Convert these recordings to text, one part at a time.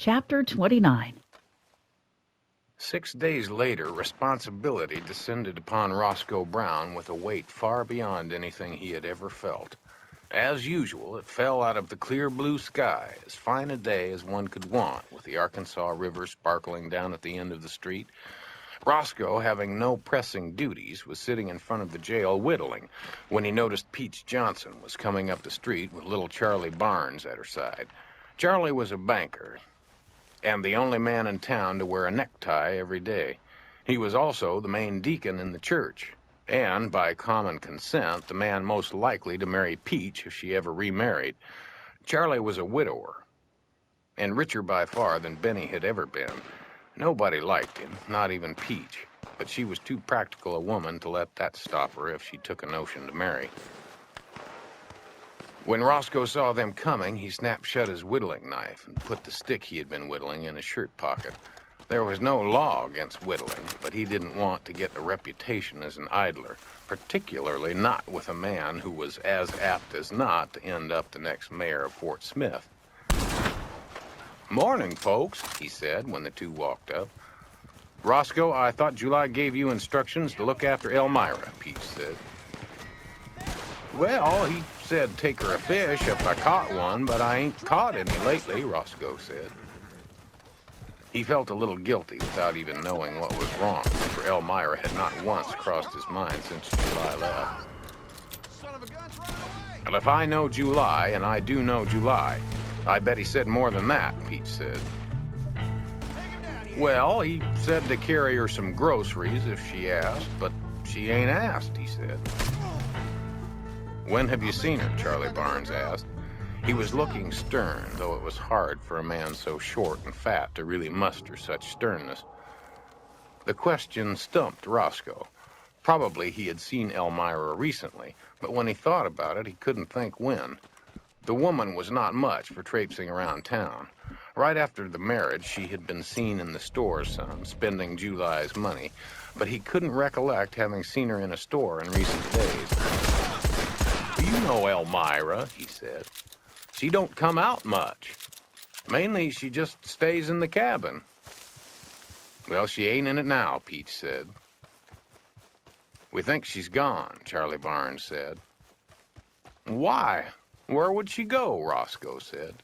Chapter 29. 6 days later, responsibility descended upon Roscoe Brown with a weight far beyond anything he had ever felt. As usual, it fell out of the clear blue sky, as fine a day as one could want, with the Arkansas River sparkling down at the end of the street. Roscoe, having no pressing duties, was sitting in front of the jail whittling when he noticed Peach Johnson was coming up the street with little Charlie Barnes at her side. Charlie was a banker, and the only man in town to wear a necktie every day. He was also the main deacon in the church, and, by common consent, the man most likely to marry Peach if she ever remarried. Charlie was a widower, and richer by far than Benny had ever been. Nobody liked him, not even Peach, but she was too practical a woman to let that stop her if she took a notion to marry. When Roscoe saw them coming, he snapped shut his whittling knife and put the stick he had been whittling in his shirt pocket. There was no law against whittling, but he didn't want to get a reputation as an idler, particularly not with a man who was as apt as not to end up the next mayor of Fort Smith. "Morning, folks," he said when the two walked up. "Roscoe, I thought July gave you instructions to look after Elmira," Peach said. "Well, he said take her a fish if I caught one, but I ain't caught any lately," Roscoe said. He felt a little guilty without even knowing what was wrong, for Elmira had not once crossed his mind since July left. "Well, if I know July, and I do know July, I bet he said more than that," Peach said. "Well, he said to carry her some groceries if she asked, but she ain't asked," he said. "When have you seen her?" Charlie Barnes asked. He was looking stern, though it was hard for a man so short and fat to really muster such sternness. The question stumped Roscoe. Probably he had seen Elmira recently, but when he thought about it, he couldn't think when. The woman was not much for traipsing around town. Right after the marriage, she had been seen in the store some, spending July's money, but he couldn't recollect having seen her in a store in recent days. "You know Elmira," he said. "She don't come out much. Mainly, she just stays in the cabin." "Well, she ain't in it now," Peach said. "We think she's gone," Charlie Barnes said. "Why? Where would she go?" Roscoe said.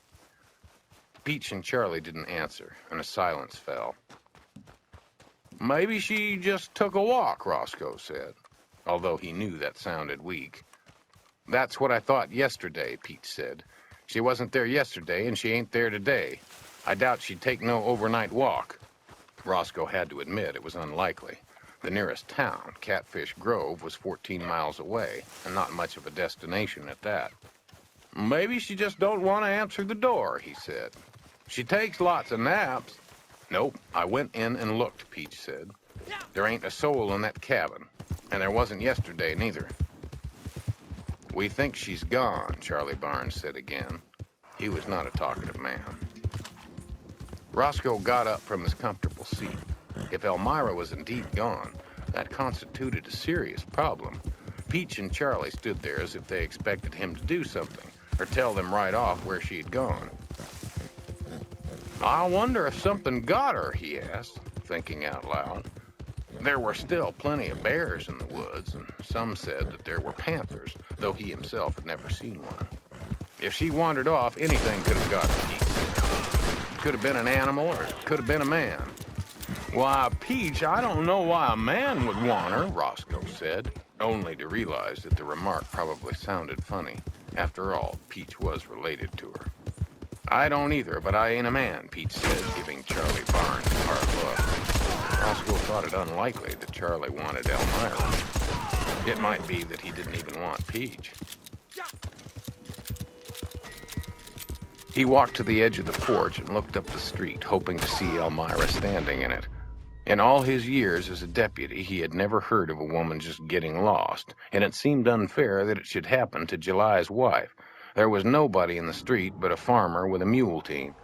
Peach and Charlie didn't answer, and a silence fell. "Maybe she just took a walk," Roscoe said, although he knew that sounded weak. "That's what I thought yesterday," Peach said. "She wasn't there yesterday, and she ain't there today. I doubt she'd take no overnight walk." Roscoe had to admit it was unlikely. The nearest town, Catfish Grove, was 14 miles away, and not much of a destination at that. "Maybe she just don't want to answer the door," he said. "She takes lots of naps." "Nope, I went in and looked," Peach said. "There ain't a soul in that cabin, and there wasn't yesterday neither." "We think she's gone," Charlie Barnes said again. He was not a talkative man. Roscoe got up from his comfortable seat. If Elmira was indeed gone, that constituted a serious problem. Peach and Charlie stood there as if they expected him to do something, or tell them right off where she had gone. "I wonder if something got her," he asked, thinking out loud. There were still plenty of bears in the woods, and some said that there were panthers, though he himself had never seen one. "If she wandered off, anything could have got her," he said. "Could have been an animal, or it could have been a man." "Why, Peach, I don't know why a man would want her," Roscoe said, only to realize that the remark probably sounded funny. After all, Peach was related to her. "I don't either, but I ain't a man," Peach said, giving Charlie Barnes a hard look. Roscoe thought it unlikely that Charlie wanted Elmira. It might be that he didn't even want Peach. He walked to the edge of the porch and looked up the street, hoping to see Elmira standing in it. In all his years as a deputy, he had never heard of a woman just getting lost, and it seemed unfair that it should happen to July's wife. There was nobody in the street but a farmer with a mule team.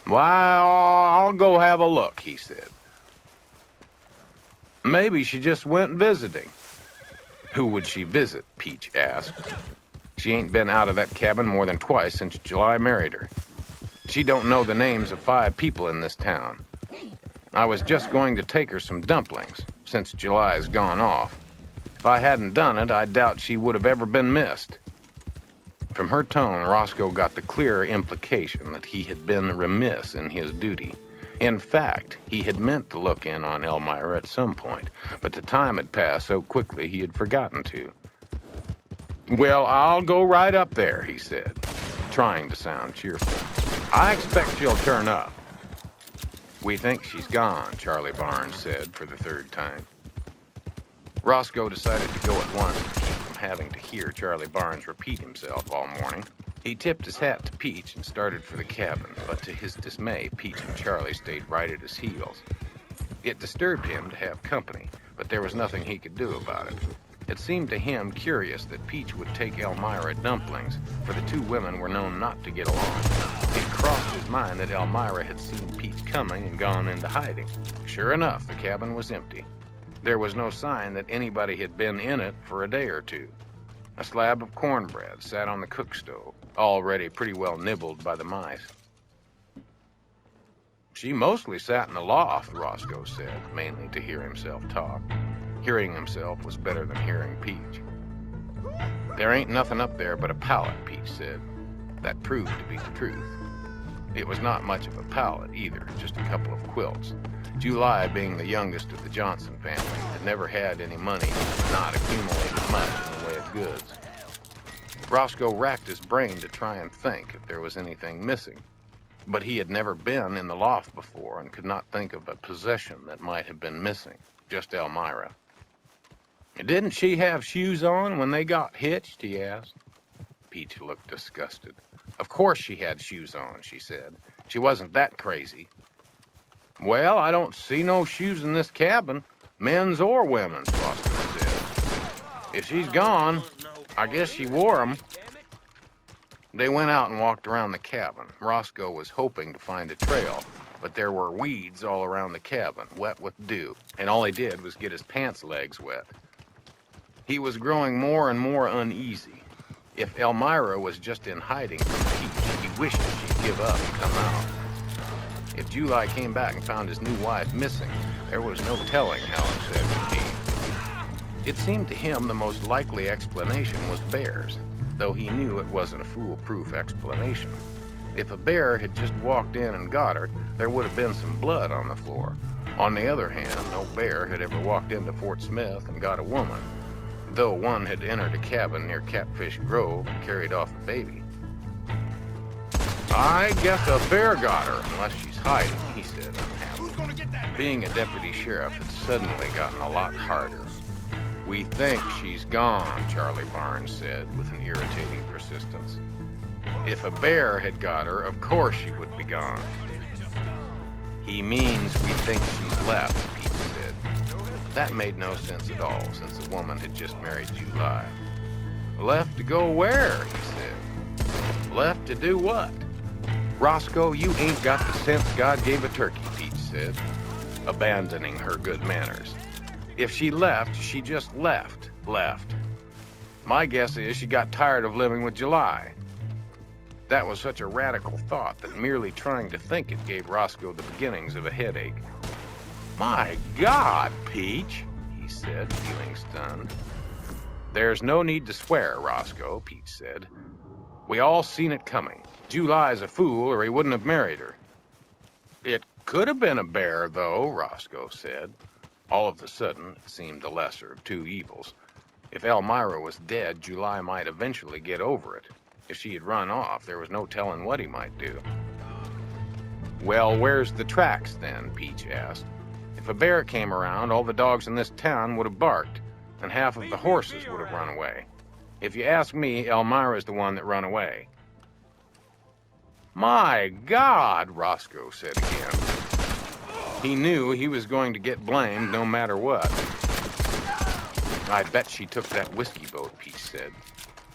"Why, I'll go have a look," he said. "Maybe she just went visiting." "Who would she visit?" Peach asked. "She ain't been out of that cabin more than twice since July married her." She don't know the names of 5 people in this town. I was just going to take her some dumplings, since July's gone off. If I hadn't done it, I doubt she would have ever been missed." From her tone, Roscoe got the clear implication that he had been remiss in his duty. In fact, he had meant to look in on Elmira at some point, but the time had passed so quickly he had forgotten to. "Well, I'll go right up there," he said, trying to sound cheerful. "I expect she'll turn up." "We think she's gone," Charlie Barnes said for the 3rd time. Roscoe decided to go at once to keep from having to hear Charlie Barnes repeat himself all morning. He tipped his hat to Peach and started for the cabin, but to his dismay, Peach and Charlie stayed right at his heels. It disturbed him to have company, but there was nothing he could do about it. It seemed to him curious that Peach would take Elmira dumplings, for the 2 women were known not to get along. It crossed his mind that Elmira had seen Peach coming and gone into hiding. Sure enough, the cabin was empty. There was no sign that anybody had been in it for a day or 2. A slab of cornbread sat on the cook stove, already pretty well nibbled by the mice. "She mostly sat in the loft," Roscoe said, mainly to hear himself talk. Hearing himself was better than hearing Peach. "There ain't nothing up there but a pallet," Peach said. That proved to be the truth. It was not much of a pallet either, just a couple of quilts. July, being the youngest of the Johnson family, had never had any money and not accumulated much in the way of goods. Roscoe racked his brain to try and think if there was anything missing, but he had never been in the loft before and could not think of a possession that might have been missing, just Elmira. "Didn't she have shoes on when they got hitched?" he asked. Peach looked disgusted. "Of course she had shoes on," she said. "She wasn't that crazy." "Well, I don't see no shoes in this cabin, men's or women's," Roscoe said. "If she's gone, I guess she wore them." They went out and walked around the cabin. Roscoe was hoping to find a trail, but there were weeds all around the cabin, wet with dew, and all he did was get his pants legs wet. He was growing more and more uneasy. If Elmira was just in hiding from Peach, he wished she'd give up and come out. If July came back and found his new wife missing, there was no telling how upset he'd be. It seemed to him the most likely explanation was bears, though he knew it wasn't a foolproof explanation. If a bear had just walked in and got her, there would have been some blood on the floor. On the other hand, no bear had ever walked into Fort Smith and got a woman, though one had entered a cabin near Catfish Grove and carried off a baby. "I guess a bear got her, unless she's hiding," he said unhappily. Being a deputy sheriff had suddenly gotten a lot harder. "We think she's gone," Charlie Barnes said with an irritating persistence. "If a bear had got her, of course she would be gone." "He means we think she's left," Pete said. That made no sense at all, since the woman had just married July. "Left to go where?" he said. "Left to do what?" "Roscoe, you ain't got the sense God gave a turkey," Peach said, abandoning her good manners. "If she left, she just left. My guess is she got tired of living with July." That was such a radical thought that merely trying to think it gave Roscoe the beginnings of a headache. "My God, Peach," he said, feeling stunned. "There's no need to swear, Roscoe," Peach said. "We all seen it coming. July's a fool, or he wouldn't have married her." "It could have been a bear, though," Roscoe said. All of a sudden, it seemed the lesser of 2 evils. If Elmira was dead, July might eventually get over it. If she had run off, there was no telling what he might do. "Well, where's the tracks, then?" Peach asked. "If a bear came around, all the dogs in this town would have barked, and half of the horses would have run away. If you ask me, Elmira's the one that run away." "My God," Roscoe said again. He knew he was going to get blamed no matter what. "I bet she took that whiskey boat," Peach said.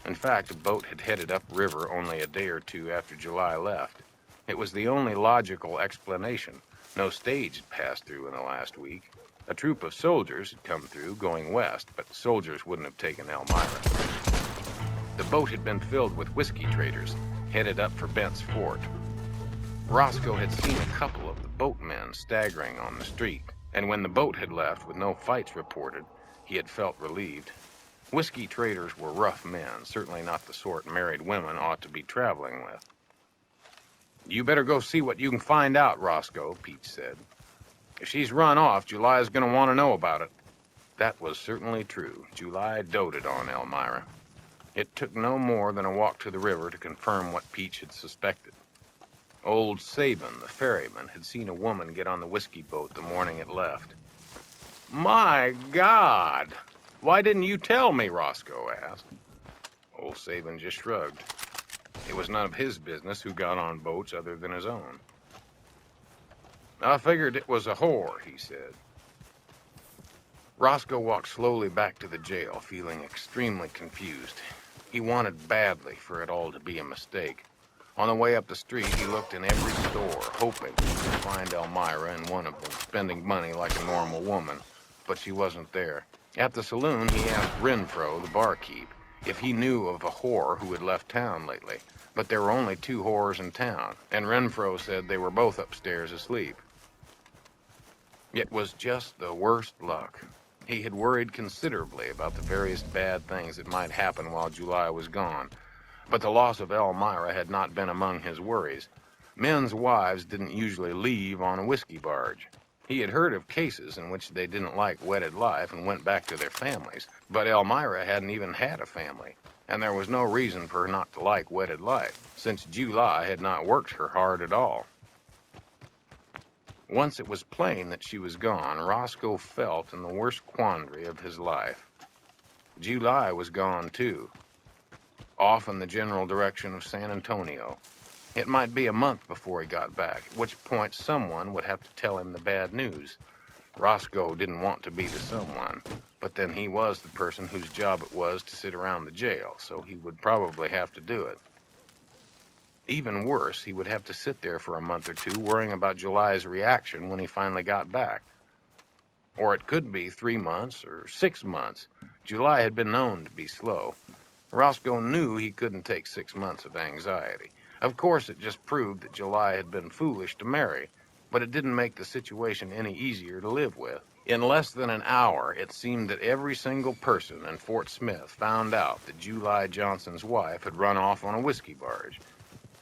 In fact, the boat had headed upriver only a day or 2 after July left. It was the only logical explanation. No stage had passed through in the last week. A troop of soldiers had come through going west, but the soldiers wouldn't have taken Elmira. The boat had been filled with whiskey traders, headed up for Bent's Fort. Roscoe had seen a couple of the boatmen staggering on the street, and when the boat had left with no fights reported, he had felt relieved. Whiskey traders were rough men, certainly not the sort married women ought to be traveling with. "You better go see what you can find out, Roscoe," Pete said. "If she's run off, July's going to want to know about it." That was certainly true. July doted on Elmira. It took no more than a walk to the river to confirm what Pete had suspected. Old Sabin, the ferryman, had seen a woman get on the whiskey boat the morning it left. "My God! Why didn't you tell me?" Roscoe asked. Old Sabin just shrugged. It was none of his business who got on boats other than his own. "I figured it was a whore," he said. Roscoe walked slowly back to the jail, feeling extremely confused. He wanted badly for it all to be a mistake. On the way up the street, he looked in every store, hoping he could find Elmira in one of them, spending money like a normal woman, but she wasn't there. At the saloon, he asked Renfro, the barkeep, if he knew of a whore who had left town lately, but there were only 2 whores in town, and Renfro said they were both upstairs asleep. It was just the worst luck. He had worried considerably about the various bad things that might happen while July was gone, but the loss of Elmira had not been among his worries. Men's wives didn't usually leave on a whiskey barge. He had heard of cases in which they didn't like wedded life and went back to their families, but Elmira hadn't even had a family, and there was no reason for her not to like wedded life, since July had not worked her hard at all. Once it was plain that she was gone, Roscoe felt in the worst quandary of his life. July was gone, too, off in the general direction of San Antonio. It might be a month before he got back, at which point someone would have to tell him the bad news. Roscoe didn't want to be the someone, but then he was the person whose job it was to sit around the jail, so he would probably have to do it. Even worse, he would have to sit there for a month or 2 worrying about July's reaction when he finally got back. Or it could be 3 months or 6 months. July had been known to be slow. Roscoe knew he couldn't take 6 months of anxiety. Of course, it just proved that July had been foolish to marry, but it didn't make the situation any easier to live with. In less than an hour, it seemed that every single person in Fort Smith found out that July Johnson's wife had run off on a whiskey barge.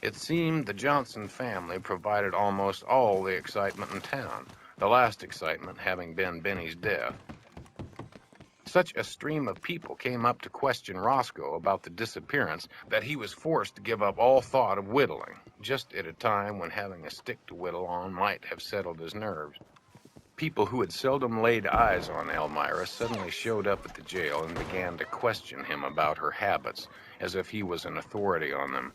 It seemed the Johnson family provided almost all the excitement in town, the last excitement having been Benny's death. Such a stream of people came up to question Roscoe about the disappearance that he was forced to give up all thought of whittling, just at a time when having a stick to whittle on might have settled his nerves. People who had seldom laid eyes on Elmira suddenly showed up at the jail and began to question him about her habits, as if he was an authority on them,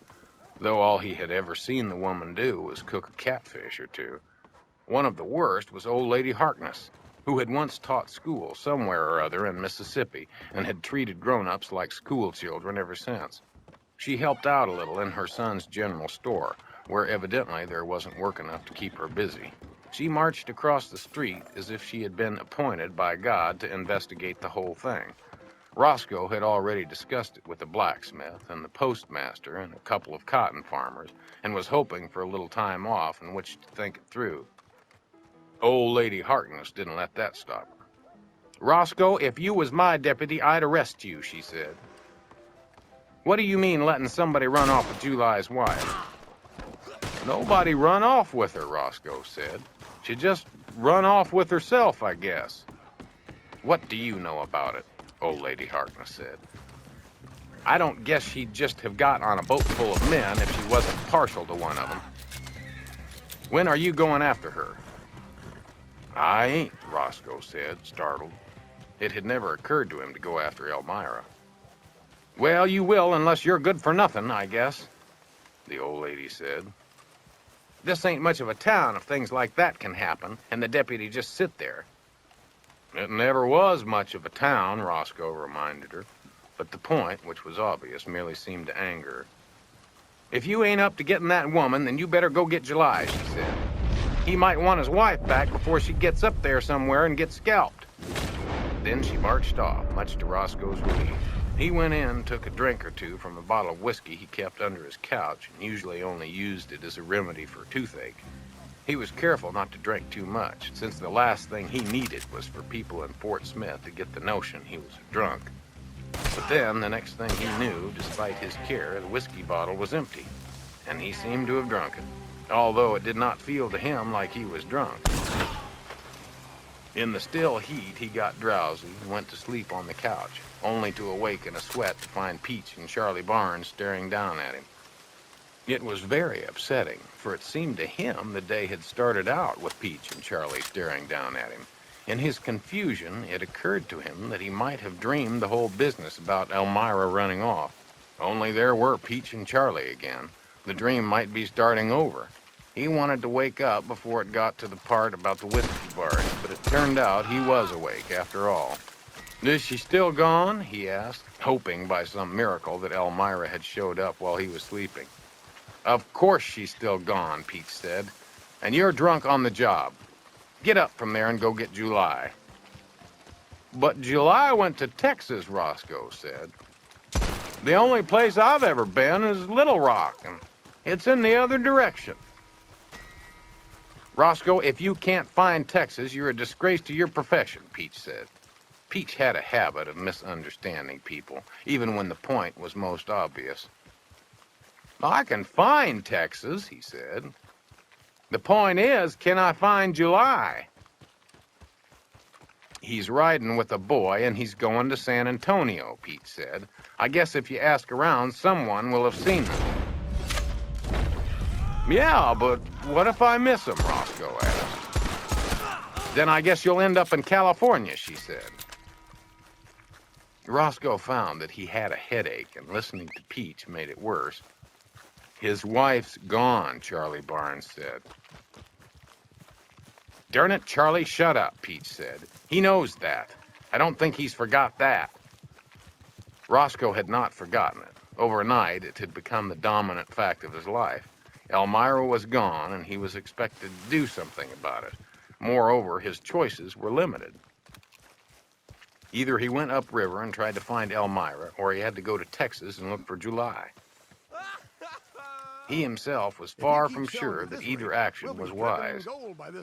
though all he had ever seen the woman do was cook a catfish or 2. One of the worst was old Lady Harkness, who had once taught school somewhere or other in Mississippi and had treated grown-ups like school children ever since. She helped out a little in her son's general store, where evidently there wasn't work enough to keep her busy. She marched across the street as if she had been appointed by God to investigate the whole thing. Roscoe had already discussed it with the blacksmith and the postmaster and a couple of cotton farmers, and was hoping for a little time off in which to think it through. Old Lady Harkness didn't let that stop her. "Roscoe, if you was my deputy, I'd arrest you," she said. "What do you mean letting somebody run off with July's wife?" "Nobody run off with her," Roscoe said. "She just run off with herself, I guess." "What do you know about it?" Old Lady Harkness said. "I don't guess she'd just have got on a boat full of men if she wasn't partial to one of them." "When are you going after her?" "I ain't," Roscoe said, startled. It had never occurred to him to go after Elmira. "Well, you will unless you're good for nothing, I guess," the old lady said. "This ain't much of a town if things like that can happen, and the deputy just sit there." "It never was much of a town," Roscoe reminded her, but the point, which was obvious, merely seemed to anger her. "If you ain't up to getting that woman, then you better go get July," she said. "He might want his wife back before she gets up there somewhere and gets scalped." Then she marched off, much to Roscoe's relief, He went in, took a drink or two from a bottle of whiskey he kept under his couch, and usually only used it as a remedy for toothache. He was careful not to drink too much, since the last thing he needed was for people in Fort Smith to get the notion he was a drunk. But then, the next thing he knew, despite his care, the whiskey bottle was empty, and he seemed to have drunk it, although it did not feel to him like he was drunk. In the still heat, he got drowsy and went to sleep on the couch, only to awake in a sweat to find Peach and Charlie Barnes staring down at him. It was very upsetting, for it seemed to him the day had started out with Peach and Charlie staring down at him. In his confusion, it occurred to him that he might have dreamed the whole business about Elmira running off. Only there were Peach and Charlie again. The dream might be starting over. He wanted to wake up before it got to the part about the whiskey bars, but it turned out he was awake after all. "Is she still gone?" he asked, hoping by some miracle that Elmira had showed up while he was sleeping. "Of course she's still gone," Pete said. "And you're drunk on the job. Get up from there and go get July." "But July went to Texas," Roscoe said. "The only place I've ever been is Little Rock, and it's in the other direction." "Roscoe, if you can't find Texas, you're a disgrace to your profession," Peach said. Peach had a habit of misunderstanding people, even when the point was most obvious. "I can find Texas," he said. "The point is, can I find July?" "He's riding with a boy, and he's going to San Antonio," Pete said. "I guess if you ask around, someone will have seen them." "Yeah, but what if I miss him?" Roscoe asked. "Then I guess you'll end up in California," she said. Roscoe found that he had a headache, and listening to Peach made it worse. "His wife's gone," Charlie Barnes said. "Darn it, Charlie, shut up," Peach said. "He knows that. I don't think he's forgot that." Roscoe had not forgotten it. Overnight, it had become the dominant fact of his life. Elmira was gone, and he was expected to do something about it. Moreover, his choices were limited. Either he went upriver and tried to find Elmira, or he had to go to Texas and look for July. He himself was far from sure that either action was wise.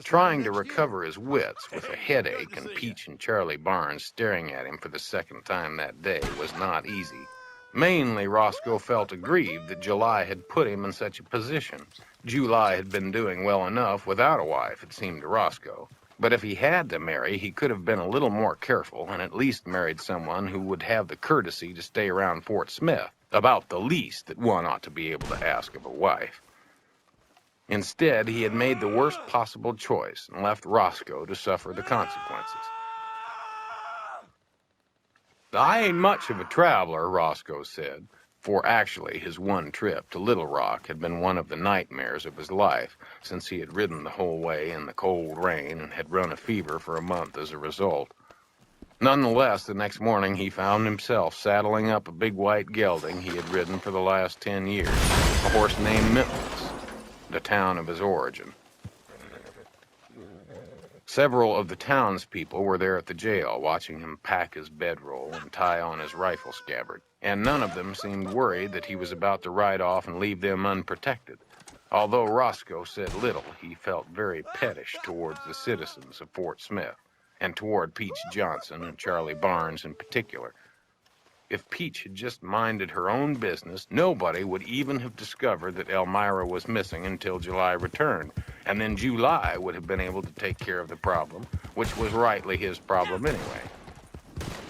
Trying to recover his wits with a headache and Peach and Charlie Barnes staring at him for the second time that day was not easy. Mainly, Roscoe felt aggrieved that July had put him in such a position. July had been doing well enough without a wife, it seemed to Roscoe. But if he had to marry, he could have been a little more careful and at least married someone who would have the courtesy to stay around Fort Smith, about the least that one ought to be able to ask of a wife. Instead, he had made the worst possible choice and left Roscoe to suffer the consequences. "I ain't much of a traveler," Roscoe said, for actually his one trip to Little Rock had been one of the nightmares of his life, since he had ridden the whole way in the cold rain and had run a fever for a month as a result. Nonetheless, the next morning he found himself saddling up a big white gelding he had ridden for the last 10 years, a horse named Memphis, the town of his origin. Several of the townspeople were there at the jail, watching him pack his bedroll and tie on his rifle scabbard, and none of them seemed worried that he was about to ride off and leave them unprotected. Although Roscoe said little, he felt very pettish towards the citizens of Fort Smith, and toward Peach Johnson and Charlie Barnes in particular. If Peach had just minded her own business, nobody would even have discovered that Elmira was missing until July returned, and then July would have been able to take care of the problem, which was rightly his problem anyway.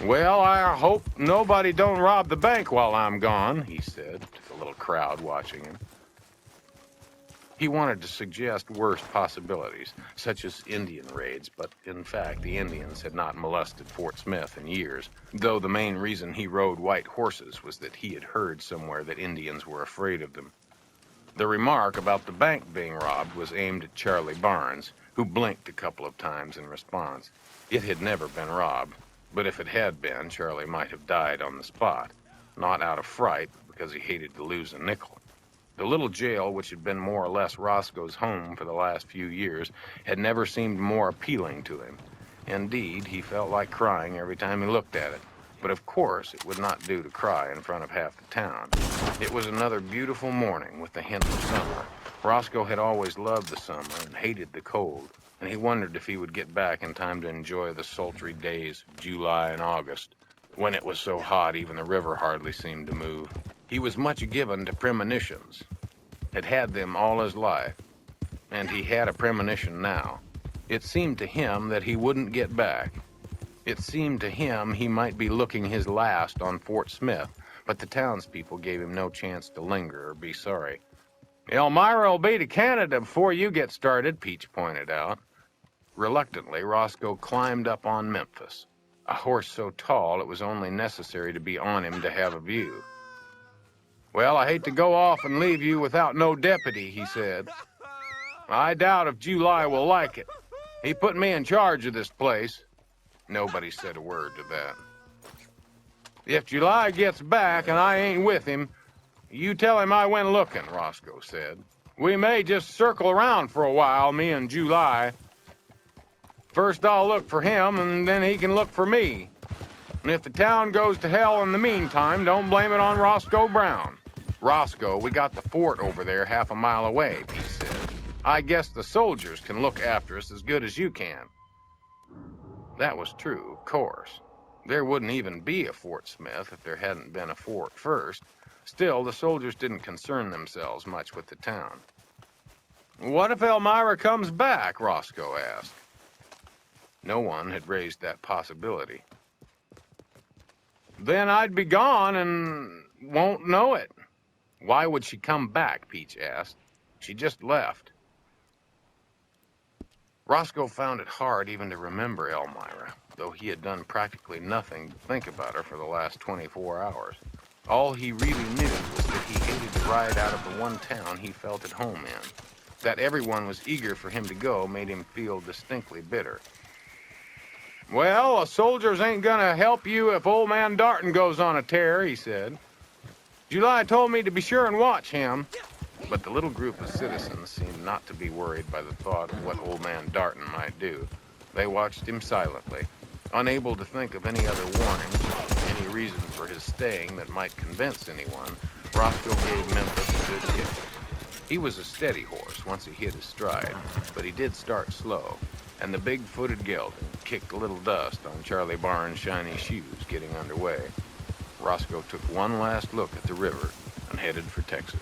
"Well, I hope nobody don't rob the bank while I'm gone," he said to the little crowd watching him. He wanted to suggest worse possibilities, such as Indian raids, but in fact the Indians had not molested Fort Smith in years, though the main reason he rode white horses was that he had heard somewhere that Indians were afraid of them. The remark about the bank being robbed was aimed at Charlie Barnes, who blinked a couple of times in response. It had never been robbed, but if it had been, Charlie might have died on the spot, not out of fright, but because he hated to lose a nickel. The little jail, which had been more or less Roscoe's home for the last few years, had never seemed more appealing to him. Indeed, he felt like crying every time he looked at it. But of course, it would not do to cry in front of half the town. It was another beautiful morning with the hint of summer. Roscoe had always loved the summer and hated the cold, and he wondered if he would get back in time to enjoy the sultry days of July and August, when it was so hot even the river hardly seemed to move. He was much given to premonitions, had had them all his life, and he had a premonition now. It seemed to him that he wouldn't get back. It seemed to him he might be looking his last on Fort Smith, but the townspeople gave him no chance to linger or be sorry. "Elmira will be to Canada before you get started," Peach pointed out. Reluctantly, Roscoe climbed up on Memphis, a horse so tall it was only necessary to be on him to have a view. "Well, I hate to go off and leave you without no deputy," he said. "I doubt if July will like it. He put me in charge of this place." Nobody said a word to that. "If July gets back and I ain't with him, you tell him I went looking," Roscoe said. "We may just circle around for a while, me and July. First I'll look for him, and then he can look for me. And if the town goes to hell in the meantime, don't blame it on Roscoe Brown." "Roscoe, we got the fort over there half a mile away," Pete said. "I guess the soldiers can look after us as good as you can." That was true, of course. There wouldn't even be a Fort Smith if there hadn't been a fort first. Still, the soldiers didn't concern themselves much with the town. "What if Elmira comes back?" Roscoe asked. No one had raised that possibility. "Then I'd be gone and won't know it." "Why would she come back?" Peach asked. "She just left." Roscoe found it hard even to remember Elmira, though he had done practically nothing to think about her for the last 24 hours. All he really knew was that he hated to ride out of the one town he felt at home in. That everyone was eager for him to go made him feel distinctly bitter. "Well, the soldiers ain't gonna help you if old man Darton goes on a tear," he said. "July told me to be sure and watch him." But the little group of citizens seemed not to be worried by the thought of what old man Darton might do. They watched him silently, unable to think of any other warnings, any reason for his staying that might convince anyone. Roscoe gave Memphis a good kick. He was a steady horse once he hit his stride, but he did start slow, and the big-footed gelding kicked a little dust on Charlie Barnes' shiny shoes getting underway. Roscoe took one last look at the river and headed for Texas.